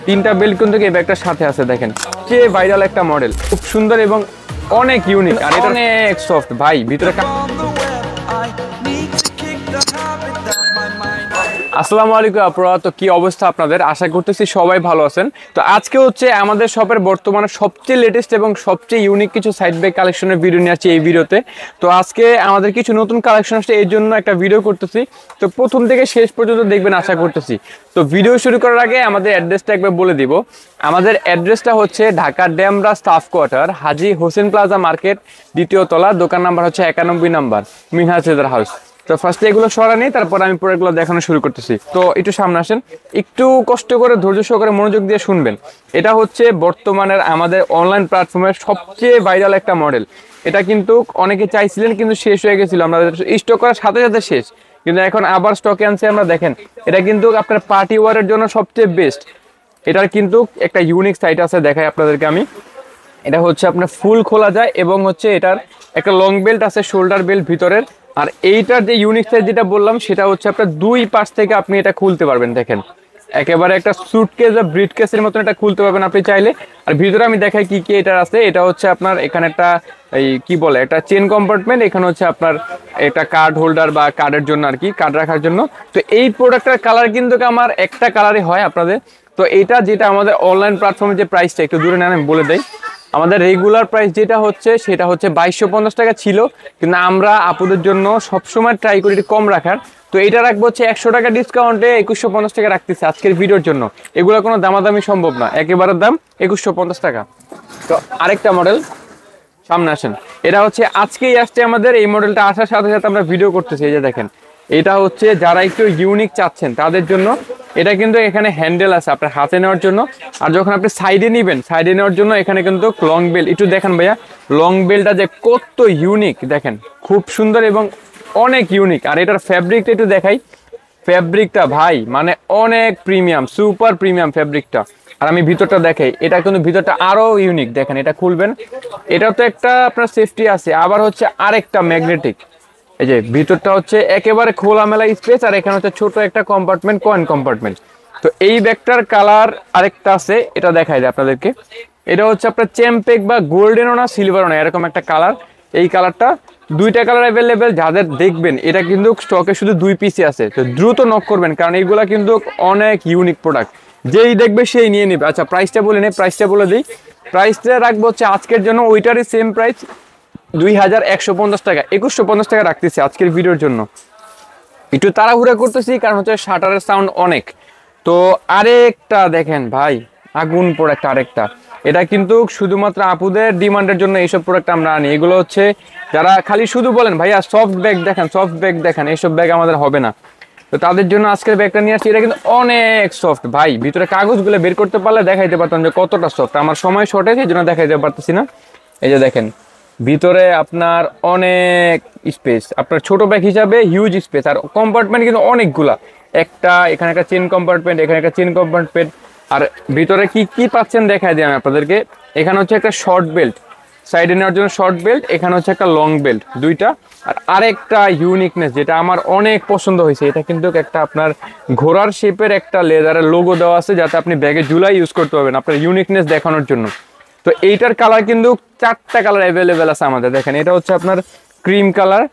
তিনটা বেল্ট কিন্তু এই ব্যাগটার সাথে আছে দেখেন, যে ভাইরাল একটা মডেল, খুব সুন্দর এবং অনেক ইউনিক। আর এটা অনেক সফট ভাই, ভিতরে। আসসালামু আলাইকুম আপুরা, তো কি অবস্থা আপনাদের? আশা করতেছি সবাই ভালো আছেন। তো আজকে হচ্ছে আমাদের শপের বর্তমানে সবচেয়ে লেটেস্ট এবং সবচেয়ে ইউনিক কিছু সাইড ব্যাগ কালেকশনের ভিডিও নিয়ে আসছি এই ভিডিওতে। তো আজকে আমাদের কিছু নতুন কালেকশন আসছে, এই জন্য একটা ভিডিও করতেছি। তো প্রথম থেকে শেষ পর্যন্ত দেখবেন আশা করতেছি। তো ভিডিও শুরু করার আগে আমাদের অ্যাড্রেসটা একবার বলে দিব। আমাদের অ্যাড্রেসটা হচ্ছে ঢাকা ড্যামরা স্টাফ কোয়ার্টার, হাজী হোসেন প্লাজা মার্কেট, দ্বিতীয় তলা, দোকান নাম্বার হচ্ছে 91 নাম্বার, মিনহাজ লেদার হাউস। তো ফার্স্টে এগুলো সরা নিই, তারপর আমি প্রোডাক্টগুলো দেখানো শুরু করতেছি। তো একটু সামনে আসেন, একটু কষ্ট করে ধৈর্য সহকারে মনোযোগ দিয়ে শুনবেন। এটা হচ্ছে বর্তমানের আমাদের অনলাইন প্ল্যাটফর্মের সবচেয়ে ভাইরাল একটা মডেল। এটা কিন্তু অনেকে চাইছিলেন কিন্তু শেষ হয়ে গেছিল, আমরা স্টক করার সাথে সাথে শেষ, কিন্তু এখন আবার স্টকে আনছে আমরা। দেখেন, এটা কিন্তু আপনার পার্টি ওয়ারের জন্য সবচেয়ে বেস্ট। এটার কিন্তু একটা ইউনিক সাইট আছে, দেখাই আপনাদেরকে আমি। এটা হচ্ছে আপনার ফুল খোলা যায় এবং হচ্ছে এটার একটা লং বেল্ট আছে, শোল্ডার বেল্ট ভিতরের। আর এইটার যে ইউনিক সাইজ যেটা বললাম, সেটা হচ্ছে আপনার দুই পাশ থেকে আপনি এটা খুলতে পারবেন। দেখেন, একেবারে একটা সুটকেস বা ব্রিফকেসের মতন এটা খুলতে পারবেন আপনি চাইলে। আর ভিতরে আমি দেখাই কি কি এটার আছে। এটা হচ্ছে আপনার এখানে একটা এই কি বলে একটা চেন কম্পার্টমেন্ট, এখানে হচ্ছে আপনার একটা কার্ড হোল্ডার বা কার্ডের জন্য আর কি, কার্ড রাখার জন্য। তো এই প্রোডাক্টটার কালার কিন্তু আমার একটা কালারই হয় আপনাদের। তো এইটা যেটা আমাদের অনলাইন প্ল্যাটফর্মে যে প্রাইসটা একটু দূরে নেন, আমি বলে দেই। আমাদের রেগুলার প্রাইস যেটা হচ্ছে সেটা হচ্ছে 2250 টাকা ছিল, কিন্তু আমরা আপুদের জন্য সবসময় ট্রাই করি একটু কম রাখার। তো এটা রাখবো হচ্ছে 100 টাকা ডিসকাউন্টে 2150 টাকা রাখতেছে আজকের ভিডিওর জন্য। এগুলো কোনো দামাদামি সম্ভব না, একেবারে দাম 2150 টাকা। তো আরেকটা মডেল সামনে আসেন, এটা হচ্ছে আজকেই আসছে আমাদের। এই মডেলটা আসার সাথে সাথে আমরা ভিডিও করতেছি। এই যে দেখেন, এটা হচ্ছে যারা একটু ইউনিক চাচ্ছেন তাদের জন্য। এটা কিন্তু এখানে হ্যান্ডেল আছে আপনার হাতে নেওয়ার জন্য, আর যখন আপনি সাইডে নেবেন, সাইডে নেওয়ার জন্য এখানে কিন্তু লং বেল্ট। একটু দেখেন ভাইয়া, লং বেল্টটা যে কত ইউনিক দেখেন, খুব সুন্দর এবং অনেক ইউনিক। আর এটার ফ্যাব্রিকটা একটু দেখাই, ফ্যাব্রিকটা ভাই মানে অনেক প্রিমিয়াম, সুপার প্রিমিয়াম ফ্যাব্রিকটা। আর আমি ভিতরটা দেখাই, এটা কিন্তু ভিতরটা আরো ইউনিক। দেখেন, এটা খুলবেন, এটাও তো একটা আপনার সেফটি আছে, আবার হচ্ছে আরেকটা ম্যাগনেটিক। এই যে ভিতরটা হচ্ছে একেবারে খোলামেলা স্পেস, আর এখানে হচ্ছে ছোট একটা কম্পার্টমেন্ট, কয়েন কম্পার্টমেন্ট। তো এই ব্যাগটার কালার আরেকটা আছে, এটা দেখাই যায় আপনাদেরকে। এটা হচ্ছে আপনার চ্যাম্পেক বা গোল্ডেনও না সিলভারও না, এরকম একটা কালার। এই কালারটা দুইটা কালার অ্যাভেলেবেল। যাদের দেখবেন এটা কিন্তু স্টকে শুধু 2 পিসই আছে, তো দ্রুত নক করবেন, কারণ এইগুলা কিন্তু অনেক ইউনিক প্রোডাক্ট। যেই দেখবে সেই নিয়ে নেবে। আচ্ছা, প্রাইসটা বলে নেই, প্রাইসটা বলে দিই। প্রাইসটা রাখবো হচ্ছে আজকের জন্য ওইটারই সেম প্রাইস, 2150 টাকা, 2150 টাকা রাখতেছি আজকের ভিডিওর জন্য। একটু তাড়াহুড়া করতেছি কারণ হচ্ছে শাটারের সাউন্ড অনেক। তো আরেকটা দেখেন ভাই, আগুন প্রোডাক্ট আরেকটা। এটা কিন্তু শুধুমাত্র আপুদের ডিমান্ডের জন্য এইসব প্রোডাক্ট আমরা আনি। এগুলো হচ্ছে যারা খালি শুধু বলেন ভাইয়া সফট ব্যাগ দেখান, সফট ব্যাগ দেখান, এইসব ব্যাগ আমাদের হবে না। তো তাদের জন্য আজকের ব্যাগটা নিয়ে আসছি। এটা কিন্তু অনেক সফট ভাই, ভিতরে কাগজগুলো বের করতে পারলে দেখাইতে পারতাম যে কতটা সফট। আমার সময় শর্টেজ, এই জন্য দেখাইতে পারতেছি না। এই যে দেখেন, ভিতরে আপনার অনেক স্পেস, আপনার ছোট ব্যাগ হিসাবে হিউজ স্পেস। আর কম্পার্টমেন্ট কিন্তু অনেকগুলা, একটা এখানে একটা চেন কম্পার্টমেন্ট, এখানে একটা চেন কম্পার্টমেন্ট। আর ভিতরে কি কি পাচ্ছেন দেখাই দিই আমি আপনাদেরকে। এখানে হচ্ছে একটা শর্ট বেল্ট, সাইডে নেওয়ার জন্য শর্ট বেল্ট, এখানে হচ্ছে একটা লং বেল্ট, দুইটা। আর আরেকটা ইউনিকনেস যেটা আমার অনেক পছন্দ হয়েছে, এটা কিন্তু একটা আপনার ঘোড়ার শেপের একটা লেদারের লোগো দেওয়া আছে, যাতে আপনি ব্যাগে ঝুলাই ইউজ করতে পারবেন আপনার ইউনিকনেস দেখানোর জন্য। তো এইটার কালার কিন্তু 4টা কালার অ্যাভেলেবেল আছে আমাদের। দেখেন, এটা হচ্ছে আপনার ক্রিম কালার,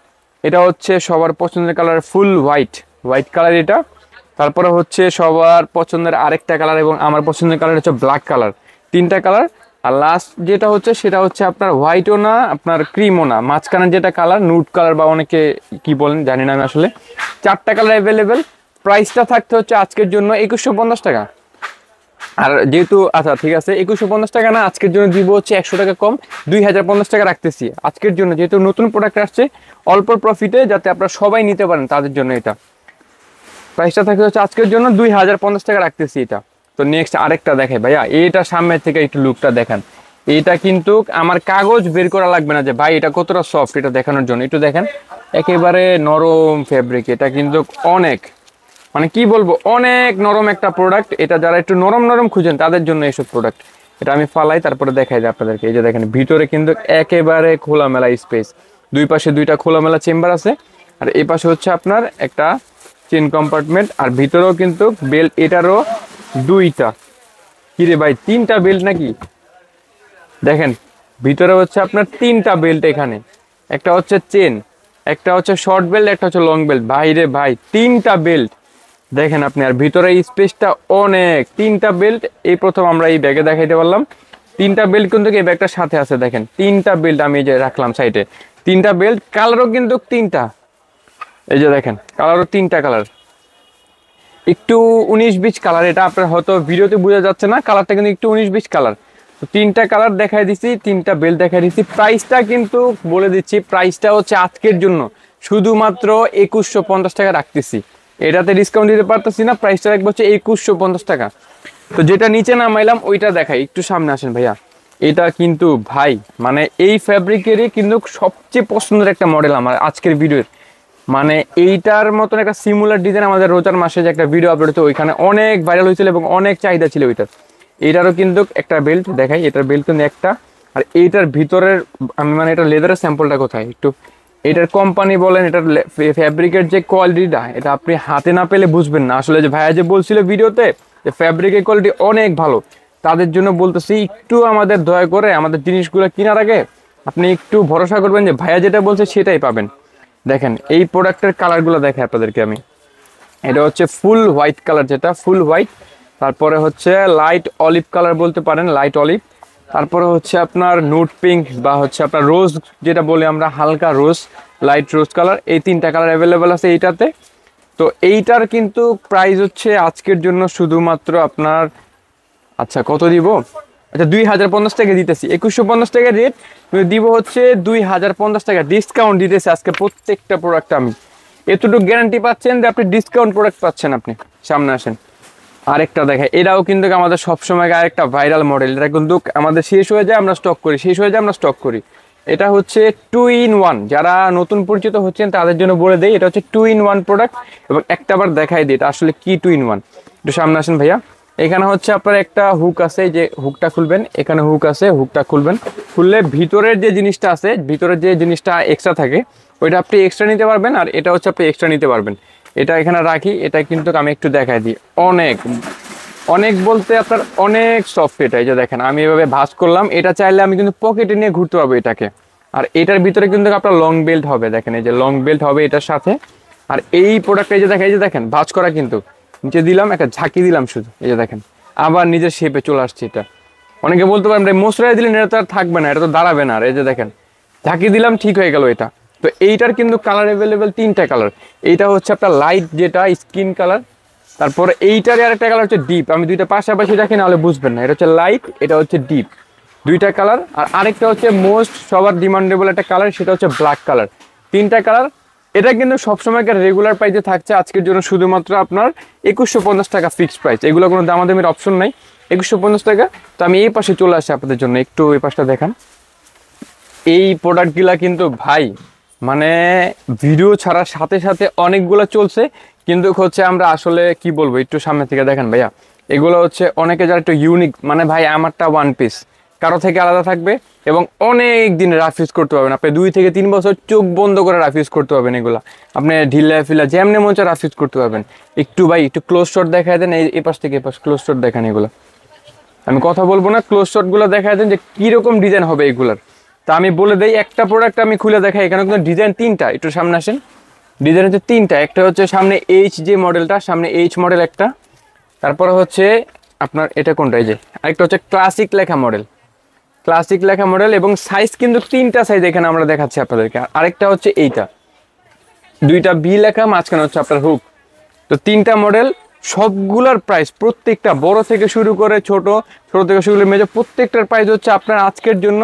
এটা হচ্ছে সবার পছন্দের কালার ফুল হোয়াইট, হোয়াইট কালার এটা। তারপরে হচ্ছে সবার পছন্দের আরেকটা কালার, এবং আমার পছন্দের কালার হচ্ছে ব্ল্যাক কালার। 3টা কালার। আর লাস্ট যেটা হচ্ছে সেটা হচ্ছে আপনার হোয়াইটও না, আপনার ক্রিমও না, মাঝখানে যেটা কালার নুড কালার বা অনেকে কি বলেন জানি না আমি আসলে। 4টা কালার অ্যাভেলেবেল। প্রাইসটা থাকতে হচ্ছে আজকের জন্য 2150 টাকা। আর যেহেতু আচ্ছা ঠিক আছে, 2150 টাকা না, আজকের জন্য দিব হচ্ছে 100 টাকা কম, 2050 টাকা রাখতেছি আজকের জন্য। যেহেতু নতুন প্রোডাক্ট আসছে অল্প প্রফিটে, যাতে আপনারা সবাই নিতে পারেন, তাদের জন্য এটা প্রাইসটা থাকতে হচ্ছে আজকের জন্য 2050 টাকা রাখতেছি এটা। তো নেক্সট আরেকটা দেখে ভাইয়া, এটা সামনের থেকে একটু লুকটা দেখেন। এটা কিন্তু আমার কাগজ বের করা লাগবে না যে ভাই এটা কতটা সফট, এটা দেখানোর জন্য। একটু দেখেন, একেবারে নরম ফেব্রিক। এটা কিন্তু অনেক মানে কি বলবো, অনেক নরম একটা প্রোডাক্ট। এটা যারা একটু নরম নরম খুঁজেন তাদের জন্য এইসব প্রোডাক্ট। এটা আমি ফালাই তারপরে দেখাই দিই আপনাদেরকে। এই যে দেখেন, ভিতরে কিন্তু একেবারে খোলামেলা স্পেস, দুই পাশে দুইটা খোলামেলা চেম্বার আছে। আর এই পাশে হচ্ছে আপনার একটা চেন কম্পার্টমেন্ট, আর ভিতরেও কিন্তু বেল্ট, এটারও দুইটা। কিরে ভাই 3টা বেল্ট নাকি? দেখেন ভিতরে হচ্ছে আপনার 3টা বেল্ট, এখানে একটা হচ্ছে চেন, একটা হচ্ছে শর্ট বেল্ট, একটা হচ্ছে লং বেল্ট। ভাই রে ভাই 3টা বেল্ট দেখেন আপনি, আর ভিতরে স্পেসটা অনেক। 3টা বেল্ট এই প্রথম আমরা এই ব্যাগে দেখাইতে পারলাম। 3টা বেল্ট কিন্তু এই ব্যাগটার সাথে আছে। দেখেন 3টা বেল্ট আমি এই যে রাখলাম সাইডে, 3টা বেল্ট, কালারও কিন্তু 3টা। এই যে দেখেন কালারও 3টা কালার, একটু 19-20 কালার। এটা আপনার হয়তো ভিডিওতে বোঝা যাচ্ছে না, কালারটা কিন্তু একটু 19-20 কালার। তো 3টা কালার দেখাই দিছি, 3টা বেল্ট দেখাই দিছি। প্রাইসটা কিন্তু বলে দিচ্ছি, প্রাইসটা হচ্ছে আজকের জন্য শুধুমাত্র 2150 টাকা রাখতেছি। এটাতে ডিসকাউন্ট দিতে পারতেছি না, প্রাইসটা রাখবো হচ্ছে 2150 টাকা। তো যেটা নিচে নামাইলাম ওইটা দেখাই, একটু সামনে আসেন ভাইয়া। এটা কিন্তু ভাই মানে এই ফ্যাব্রিকেরই কিন্তু সবচেয়ে পছন্দের একটা মডেল আমার আজকের ভিডিওর। মানে এইটার মতন একটা সিমুলার ডিজাইন আমাদের রোজার মাসে যে একটা ভিডিও আপলোড হতো ওইখানে অনেক ভাইরাল হয়েছিল এবং অনেক চাহিদা ছিল ওইটার। এইটারও কিন্তু একটা বেল্ট দেখাই, এটার বেল্ট কিন্তু একটা। আর এইটার ভিতরের আমি মানে এটা লেদারের স্যাম্পলটা কোথায় একটু, এটার কোম্পানি বলেন, এটার ফ্যাব্রিকের যে কোয়ালিটিটা এটা আপনি হাতে না পেলে বুঝবেন না। আসলে যে ভাইয়া যে বলছিল ভিডিওতে যে ফ্যাব্রিকের কোয়ালিটি অনেক ভালো, তাদের জন্য বলতেছি একটু আমাদের দয়া করে আমাদের জিনিসগুলো কেনার আগে আপনি একটু ভরসা করবেন যে ভাইয়া যেটা বলছে সেটাই পাবেন। দেখেন এই প্রোডাক্টের কালারগুলো দেখে আপনাদেরকে আমি, এটা হচ্ছে ফুল হোয়াইট কালার, যেটা ফুল হোয়াইট, তারপরে হচ্ছে লাইট অলিভ কালার বলতে পারেন, লাইট অলিভ, তারপরে হচ্ছে আপনার নুট পিঙ্ক বা হচ্ছে আপনার রোজ যেটা বলি আমরা, হালকা রোজ, লাইট রোজ কালার। এই 3টা কালার অ্যাভেলেবেল আছে এইটাতে। তো এইটার কিন্তু প্রাইস হচ্ছে আজকের জন্য শুধুমাত্র আপনার, আচ্ছা কত দিব, আচ্ছা 2050 টাকা দিতেছি। 2150 টাকা রেট, দিব হচ্ছে 2050 টাকা ডিসকাউন্ট দিতেছে আজকে প্রত্যেকটা প্রোডাক্ট। আমি এতটুকু গ্যারান্টি পাচ্ছেন যে আপনি ডিসকাউন্ট প্রোডাক্ট পাচ্ছেন। আপনি সামনে আসেন, আরেকটা দেখে, এটাও কিন্তু আমাদের সবসময় আরেকটা ভাইরাল মডেল। এটা কিন্তু আমাদের শেষ হয়ে যায় আমরা স্টক করি, শেষ হয়ে যায় আমরা স্টক করি। এটা হচ্ছে 2-in-1, যারা নতুন পরিচিত হচ্ছেন তাদের জন্য বলে দেই, এটা হচ্ছে 2-in-1 প্রোডাক্ট। এবং একটা বার দেখাই দিই এটা আসলে কি 2-in-1। একটু সামনে আসেন ভাইয়া। এখানে হচ্ছে আপনার একটা হুক আছে, যে হুকটা খুলবেন, এখানে হুক আছে, হুকটা খুলবেন, খুললে ভিতরের যে জিনিসটা আছে, ভিতরের যে জিনিসটা এক্সট্রা থাকে ওইটা আপনি এক্সট্রা নিতে পারবেন, আর এটা হচ্ছে আপনি এক্সট্রা নিতে পারবেন। এটা এখানে রাখি, এটা কিন্তু আমি একটু দেখাই দিই, অনেক অনেক বলতে আপনার অনেক সফট। এটা এই যে দেখেন আমি এভাবে ভাঁজ করলাম, এটা চাইলে আমি কিন্তু পকেটে নিয়ে ঘুরতে পারবো এটাকে। আর এটার ভিতরে কিন্তু আপনার লং বেল্ট হবে, দেখেন এই যে লং বেল্ট হবে এটার সাথে। আর এই প্রোডাক্টটা এই যে দেখেন, এই যে দেখেন ভাঁজ করা, কিন্তু নিচে দিলাম একটা ঝাঁকি দিলাম শুধু, এই যে দেখেন আবার নিজের শেপে চলে আসছে। এটা অনেকে বলতে পারেন মোশরাই দিলেন এটা তো আর থাকবে না, এটা তো দাঁড়াবে না। আর এই যে দেখেন ঝাঁকি দিলাম, ঠিক হয়ে গেল এটা। তো এইটার কিন্তু কালার অ্যাভেলেবেল 3টা কালার। এইটা হচ্ছে আপনার লাইট যেটা স্কিন কালার, তারপরে এইটারই আরেকটা কালার হচ্ছে ডিপ। আমি দুইটা পাশাপাশি রাখি নাহলে বুঝবেন না। এটা হচ্ছে লাইট, এটা হচ্ছে ডিপ, 2টা কালার। আর আরেকটা হচ্ছে মোস্ট সবার ডিমান্ডেবল একটা কালার, সেটা হচ্ছে ব্ল্যাক কালার। 3টা কালার। এটা কিন্তু সবসময়কার রেগুলার প্রাইসে থাকছে, আজকের জন্য শুধুমাত্র আপনার 2150 টাকা ফিক্সড প্রাইস। এগুলো কোনো দামাদামির অপশন নাই, 2150 টাকা। তো আমি এই পাশে চলে আসি আপনাদের জন্য, একটু এই পাশটা দেখান। এই প্রোডাক্টগুলা কিন্তু ভাই মানে ভিডিও ছাড়ার সাথে সাথে অনেকগুলো চলছে, কিন্তু হচ্ছে আমরা আসলে কি বলবো, একটু সামনে থেকে দেখেন ভাইয়া। এগুলো হচ্ছে অনেকে যারা একটু ইউনিক, মানে ভাই আমারটা ওয়ান পিস কারো থেকে আলাদা থাকবে এবং অনেক দিন রাফ ইউজ করতে পারবেন। আপনি 2 থেকে 3 বছর চোখ বন্ধ করে রাফ ইউজ করতে পারবেন। এগুলো আপনি ঢিলা ফিলা যেমনি মন চায় রাফ ইউজ করতে পারবেন। একটু ভাই একটু ক্লোজ শট দেখায় দেন, এই পাশ থেকে এই পাশ ক্লোজ শট দেখান। এগুলো আমি কথা বলবো না, ক্লোজ শটগুলো দেখায় দেন যে কীরকম ডিজাইন হবে এগুলার। তা আমি বলে দেই, একটা প্রোডাক্ট আমি খুলে দেখাই। এখানে কিন্তু ডিজাইন 3টা, একটু সামনে আসেন। ডিজাইন হচ্ছে 3টা, একটা হচ্ছে সামনে এইচ যে মডেলটা, সামনে এইচ মডেল একটা, তারপরে হচ্ছে আপনার এটা কোনটা, এই যে আরেকটা হচ্ছে ক্লাসিক লেখা মডেল, ক্লাসিক লেখা মডেল। এবং সাইজ কিন্তু 3টা সাইজ এখানে আমরা দেখাচ্ছি আপনাদেরকে। আরেকটা হচ্ছে এইটা, 2টা বি লেখা, মাঝখানে হচ্ছে আপনার হুক। তো 3টা মডেল, সবগুলোর প্রাইস প্রত্যেকটা বড় থেকে শুরু করে ছোট, ছোট থেকে শুরু করে মেজর, প্রত্যেকটার প্রাইস হচ্ছে আপনার আজকের জন্য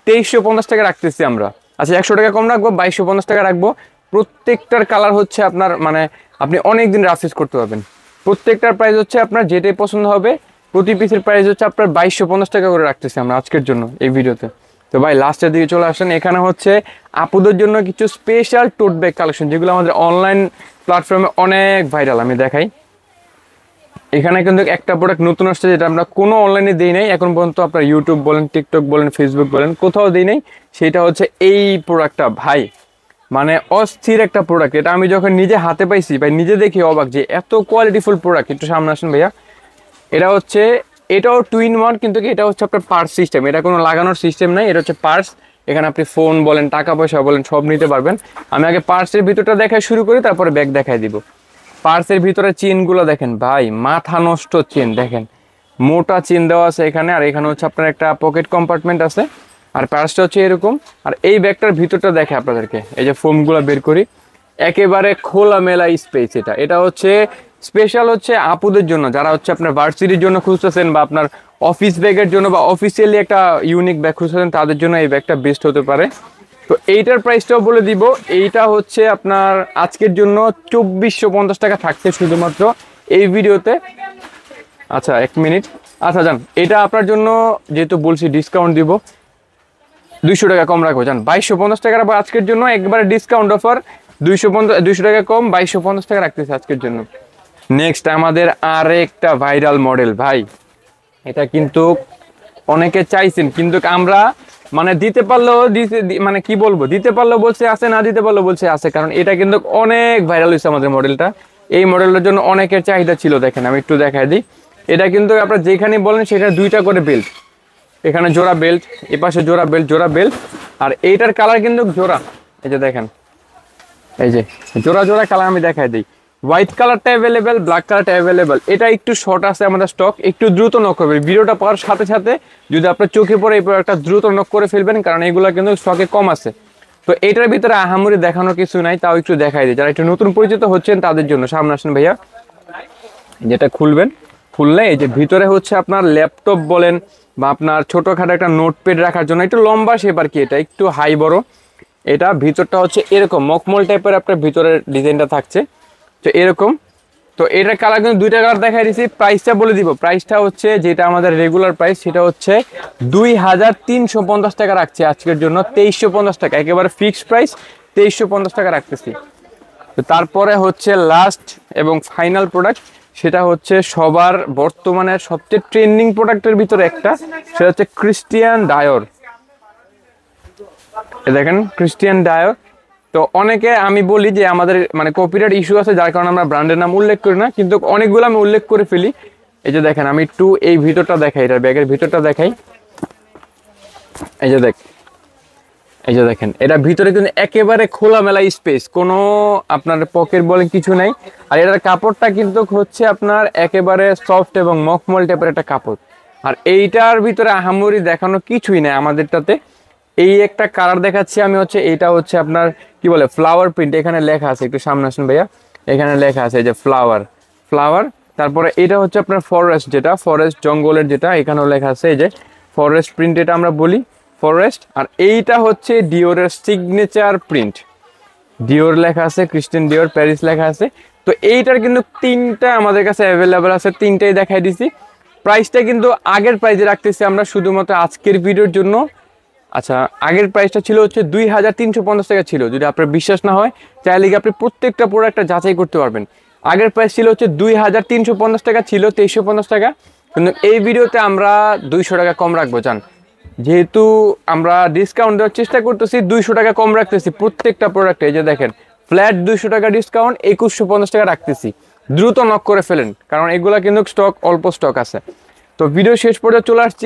2350 টাকা রাখতেছি আমরা। আচ্ছা 100 টাকা কম রাখবো, 2250 টাকা রাখবো। প্রত্যেকটার কালার হচ্ছে আপনার মানে আপনি অনেক দিন রাফ ইউজ করতে পারবেন। প্রত্যেকটার প্রাইস হচ্ছে আপনার যেটাই পছন্দ হবে, প্রতি পিসের প্রাইস হচ্ছে আপনার 2250 টাকা করে রাখতেছি আমরা আজকের জন্য এই ভিডিওতে। তো ভাই লাস্টের দিকে চলে আসেন। এখানে হচ্ছে আপুদের জন্য কিছু স্পেশাল টোট ব্যাগ কালেকশন, যেগুলো আমাদের অনলাইন প্ল্যাটফর্মে অনেক ভাইরাল। আমি দেখাই, এখানে কিন্তু একটা প্রোডাক্ট নতুন আসছে যেটা আমরা কোনো অনলাইনে দিই নাই এখন পর্যন্ত। আপনার ইউটিউব বলেন, টিকটক বলেন, ফেসবুক বলেন, কোথাও দিই নাই। সেটা হচ্ছে এই প্রোডাক্টটা ভাই, মানে অস্থির একটা প্রোডাক্ট। এটা আমি যখন নিজে হাতে পাইছি ভাই, নিজে দেখি অবাক যে এত কোয়ালিটিফুল প্রোডাক্ট। একটু সামনে আসেন ভাইয়া। এটা হচ্ছে এটাও 2-in-1, কিন্তু এটা হচ্ছে আপনার পার্স সিস্টেম, এটা কোনো লাগানোর সিস্টেম নাই, এটা হচ্ছে পার্স। এখানে আপনি ফোন বলেন, টাকা পয়সা বলেন, সব নিতে পারবেন। আমি আগে পার্সের ভিতরটা দেখাই শুরু করি, তারপরে ব্যাগ দেখাই দিব। পার্সের ভিতরে চেনগুলো দেখেন ভাই, মাথা নষ্ট চেন দেখেন, মোটা চেন দেওয়া আছে এখানে। আর এখানে হচ্ছে আপনার একটা পকেট কম্পার্টমেন্ট আছে, আর পার্সটা হচ্ছে এরকম। আর এই ব্যাগটার ভিতরটা দেখে আপনাদেরকে, এই যে ফোমগুলো বের করি, একেবারে খোলামেলা স্পেস। এটা হচ্ছে স্পেশাল হচ্ছে আপুদের জন্য, যারা হচ্ছে আপনার ভার্সিটির জন্য খুঁজতেছেন, বা আপনার অফিস ব্যাগের জন্য, বা অফিসিয়ালি একটা ইউনিক ব্যাগ খুঁজতেছেন, তাদের জন্য এই ব্যাগটা বেস্ট হতে পারে। তো এইটার প্রাইসটাও বলে দিব। এইটা হচ্ছে আপনার আজকের জন্য 2450 টাকা থাকছে শুধুমাত্র এই ভিডিওতে। আচ্ছা 1 মিনিট, আচ্ছা যান, এটা আপনার জন্য যেহেতু বলছি ডিসকাউন্ট দিব, 200 টাকা কম রাখবো, জান 2250 টাকা রাখবো আজকের জন্য, একবারে ডিসকাউন্ট অফার। 200 টাকা কম, 2250 টাকা রাখতেছি আজকের জন্য। নেক্সট আমাদের আরেকটা ভাইরাল মডেল ভাই, এটা কিন্তু অনেকে চাইছেন, কিন্তু আমরা মানে দিতে পারলেও মানে কি বলবো, দিতে পারলেও বলছে আছে, না দিতে পারলেও বলছে আছে, কারণ এটা কিন্তু অনেক ভাইরাল হয়েছে আমাদের মডেলটা। এই মডেলটার জন্য অনেকের চাহিদা ছিল। দেখেন আমি একটু দেখাই দিই, এটা কিন্তু আপনারা যেখানে বলেন সেখানে 2টা করে বেল্ট, এখানে জোড়া বেল্ট, এপাশে জোড়া বেল্ট, জোড়া বেল্ট। আর এইটার কালার কিন্তু জোড়া, এই যে দেখেন, এই যে জোড়া জোড়া কালার আমি দেখাই দিই। হোয়াইট কালারটা অ্যাভেলেবেল, ব্ল্যাক কালারটা অ্যাভেলেবেল। এটা একটু শর্ট আছে আমাদের স্টক, একটু দ্রুত নক করবেন। ভিডিওটা পাওয়ার সাথে সাথে যদি আপনার চোখে পড়ে এই প্রোডাক্টটা দ্রুত নক করে ফেলবেন, কারণ এগুলো কিন্তু স্টকে কম আছে। তো এটার ভিতরে আহামরি দেখানোর কিছু নাই, তাও একটু দেখাই দিই যারা একটু নতুন পরিচিত হচ্ছেন তাদের জন্য। সামনে আসেন ভাইয়া, যেটা খুলবেন, খুললে এই যে ভিতরে হচ্ছে আপনার ল্যাপটপ বলেন, বা আপনার ছোটোখাটো একটা নোটপ্যাড রাখার জন্য, একটু লম্বা শেপ আর কি, এটা একটু হাই বড়। এটা ভিতরটা হচ্ছে এরকম মখমল টাইপের আপনার ভিতরের ডিজাইনটা থাকছে, তো এরকম। তো এটার কালার কিন্তু 2টা কালার দেখাই দিয়েছি। প্রাইসটা বলে দিব, প্রাইসটা হচ্ছে যেটা আমাদের রেগুলার প্রাইস, সেটা হচ্ছে 2350 টাকা রাখছে আজকের জন্য, 2350 টাকা একেবারে ফিক্সড প্রাইস, 2350 টাকা রাখতেছি। তো তারপরে হচ্ছে লাস্ট এবং ফাইনাল প্রোডাক্ট, সেটা হচ্ছে সবার বর্তমানে সবচেয়ে ট্রেন্ডিং প্রোডাক্টের ভিতরে একটা, সেটা হচ্ছে ক্রিস্টিয়ান ডায়োর। দেখেন ক্রিস্টিয়ান ডায়োর। তো অনেকে আমি বলি যে আমাদের মানে কপিরাইট ইস্যু আছে, যার কারণে আমরা ব্র্যান্ডের নাম উল্লেখ করি না, কিন্তু অনেকগুলো আমি উল্লেখ করে ফেলি। এই যে দেখেন, আমি একটু এই ভিতরটা দেখাই, এটার ব্যাগের ভিতরটা দেখাই। এই যে এই যে দেখেন, এটা ভিতরে কিন্তু একেবারে খোলামেলা স্পেস, কোনো আপনার পকেট বলেন কিছু নাই। আর এটার কাপড়টা কিন্তু হচ্ছে আপনার একেবারে সফট এবং মখমল টাইপের একটা কাপড়। আর এইটার ভিতরে আহামরি দেখানো কিছুই নাই আমাদেরটাতে। এই একটা কালার দেখাচ্ছি আমি, হচ্ছে এইটা হচ্ছে আপনার কি বলে ফ্লাওয়ার প্রিন্ট, এখানে লেখা আছে, একটু সামনে আসুন ভাইয়া, এখানে লেখা আছে এই যে ফ্লাওয়ার। তারপরে এটা হচ্ছে আপনার ফরেস্ট, যেটা ফরেস্ট জঙ্গলের, যেটা এখানেও লেখা আছে এই যে ফরেস্ট প্রিন্ট, এটা আমরা বলি ফরেস্ট। আর এইটা হচ্ছে ডিওরের সিগনেচার প্রিন্ট, ডিওর লেখা আছে, ক্রিস্টিয়ান ডিওর প্যারিস লেখা আছে। তো এইটার কিন্তু 3টা আমাদের কাছে অ্যাভেলেবেল আছে, 3টাই দেখাই দিছি। প্রাইসটা কিন্তু আগের প্রাইসে রাখতেছি আমরা শুধুমাত্র আজকের ভিডিওর জন্য। আচ্ছা, আগের প্রাইসটা ছিল হচ্ছে 2350 টাকা ছিল। যদি আপনার বিশ্বাস না হয়, চাইলে আপনি প্রত্যেকটা প্রোডাক্টটা যাচাই করতে পারবেন। আগের প্রাইস ছিল হচ্ছে 2350 টাকা ছিল, 2350 টাকা। কিন্তু এই ভিডিওতে আমরা 200 টাকা কম রাখবো, জান, যেহেতু আমরা ডিসকাউন্ট দেওয়ার চেষ্টা করতেছি, 200 টাকা কম রাখতেছি প্রত্যেকটা প্রোডাক্টে। এই যে দেখেন, ফ্ল্যাট 200 টাকা ডিসকাউন্ট, 2150 টাকা রাখতেছি। দ্রুত নক করে ফেলেন, কারণ এগুলা কিন্তু স্টক অল্প স্টক আছে। তো ভিডিও শেষ পর্যন্ত চলে আসছি।